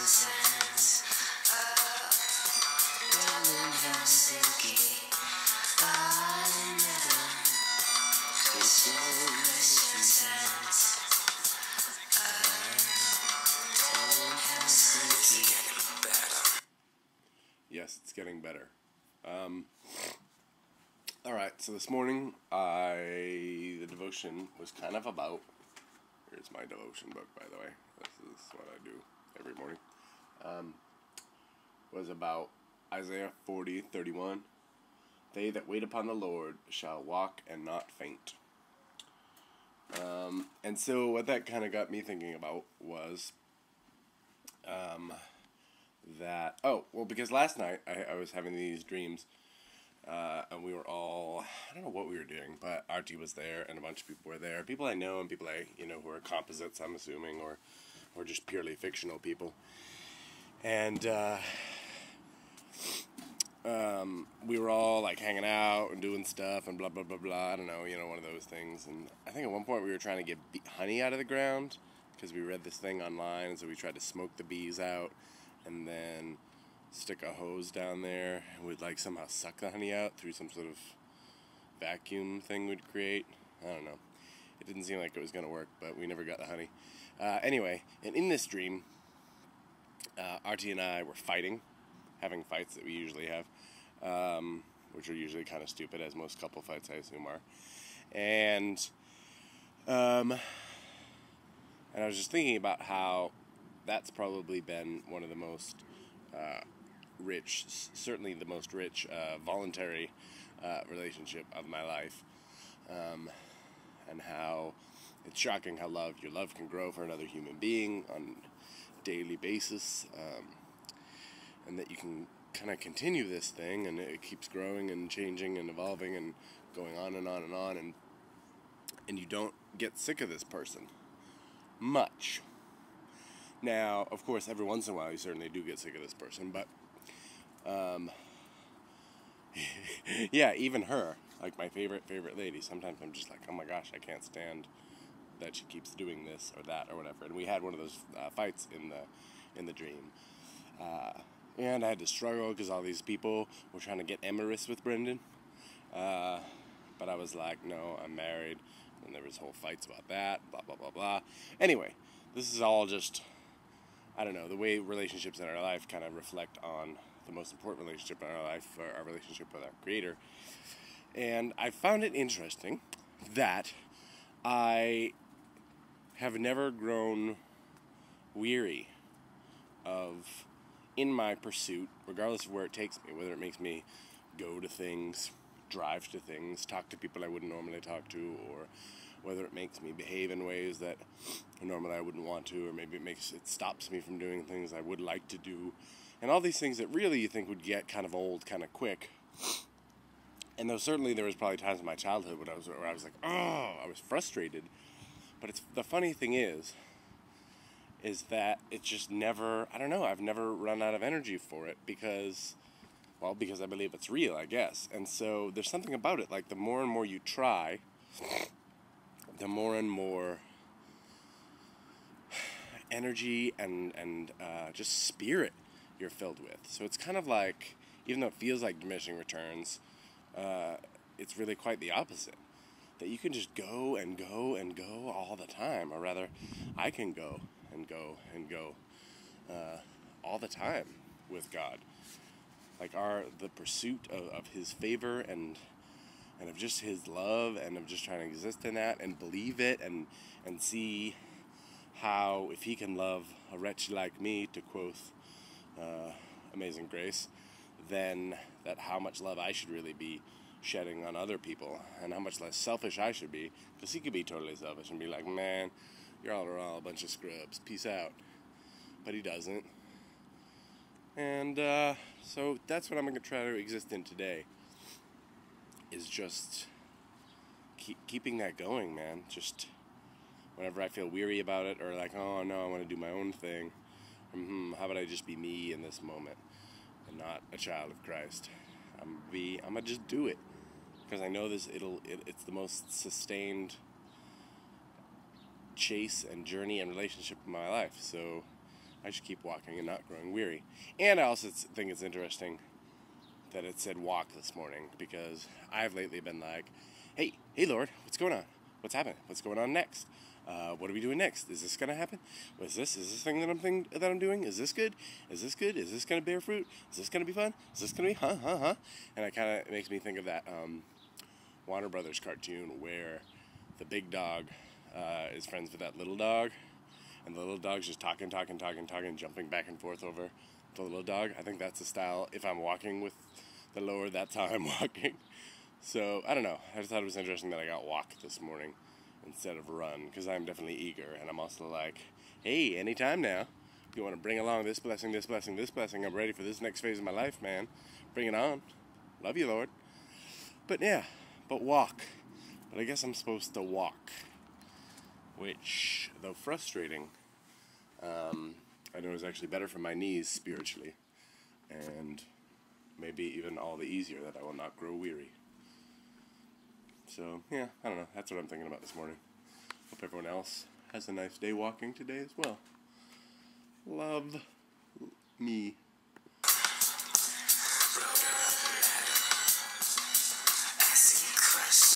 Sands, down in Helsinki, another Christian Sands, down in Helsinki. Yes, it's getting better. Alright, so this morning, the devotion was kind of about, here's my devotion book, by the way, this is what I do every morning, was about Isaiah 40:31, they that wait upon the Lord shall walk and not faint. And so what that kind of got me thinking about was, because last night I was having these dreams, and we were all, I don't know what we were doing, but Artie was there, and a bunch of people were there. People I know, and people who are composites, I'm assuming, or just purely fictional people. And, we were all, like, hanging out and doing stuff, and blah, blah, blah, blah, I don't know, one of those things. And I think at one point we were trying to get honey out of the ground, because we read this thing online, and so we tried to smoke the bees out, and then stick a hose down there and would somehow suck the honey out through some sort of vacuum thing we'd create. I don't know. It didn't seem like it was going to work, but we never got the honey. Anyway, and in this dream, Artie and I were having fights that we usually have, which are usually kind of stupid, as most couple fights I assume are. And I was just thinking about how that's probably been one of the most rich, certainly the most rich voluntary relationship of my life, and how it's shocking how your love can grow for another human being on a daily basis, and that you can kind of continue this thing, and it keeps growing and changing and evolving and going on and on and on, and you don't get sick of this person much. Now, of course, every once in a while you certainly do get sick of this person, but yeah, even her, like my favorite lady, sometimes I'm just like, oh my gosh, I can't stand that she keeps doing this or that or whatever. And we had one of those fights in the dream, and I had to struggle because all these people were trying to get amorous with Brendan, but I was like, no, I'm married, and there was whole fights about that, blah blah blah blah. Anyway, this is all just, I don't know, the way relationships in our life kind of reflect on the most important relationship in our life, our relationship with our Creator. And I found it interesting that I have never grown weary of, in my pursuit, regardless of where it takes me, whether it makes me go to things, drive to things, talk to people I wouldn't normally talk to, or whether it makes me behave in ways that normally I wouldn't want to, or maybe it stops me from doing things I would like to do, and all these things that really you think would get kind of old kind of quick. And there was probably times in my childhood where I was like, oh, I was frustrated. But the funny thing is that it's just never, I don't know, I've never run out of energy for it because I believe it's real, I guess. And so there's something about it, like the more and more you try, the more and more energy and just spirit you're filled with. So it's kind of like, even though it feels like diminishing returns, it's really quite the opposite. That you can just go and go and go all the time, or rather, I can go and go and go all the time with God. Like the pursuit of His favor and of just His love, and of just trying to exist in that and believe it and see how, if He can love a wretch like me, to quote Amazing Grace, then that how much love I should really be shedding on other people, and how much less selfish I should be, because He could be totally selfish and be like, man, you're all a bunch of scrubs, peace out. But He doesn't. And so that's what I'm going to try to exist in today, is just keeping that going, man. Just whenever I feel weary about it, or like, oh no, I want to do my own thing, how about I just be me in this moment and not a child of Christ? I'm gonna just do it, because I know it's the most sustained chase and journey and relationship in my life. So I I should keep walking and not growing weary. And I also think it's interesting that it said walk this morning, because I've lately been like, hey Lord, what's going on? What's happening? What's going on next? What are we doing next? Is this gonna happen? Is this thing that I'm doing? Is this good? Is this good? Is this gonna bear fruit? Is this gonna be fun? Is this gonna be And it makes me think of that Warner Brothers cartoon where the big dog is friends with that little dog, and the little dog's just talking, jumping back and forth over the little dog. I think that's the style. If I'm walking with the Lord, that's how I'm walking. So, I don't know. I just thought it was interesting that I got walk this morning instead of run, because I'm definitely eager, and I'm also like, hey, anytime now. If you want to bring along this blessing, I'm ready for this next phase of my life, man. Bring it on. Love you, Lord. But yeah, walk. But I guess I'm supposed to walk, which, though frustrating, I know is actually better for my knees spiritually, and maybe even all the easier that I will not grow weary. So, yeah, I don't know. That's what I'm thinking about this morning. Hope everyone else has a nice day walking today as well. Love me.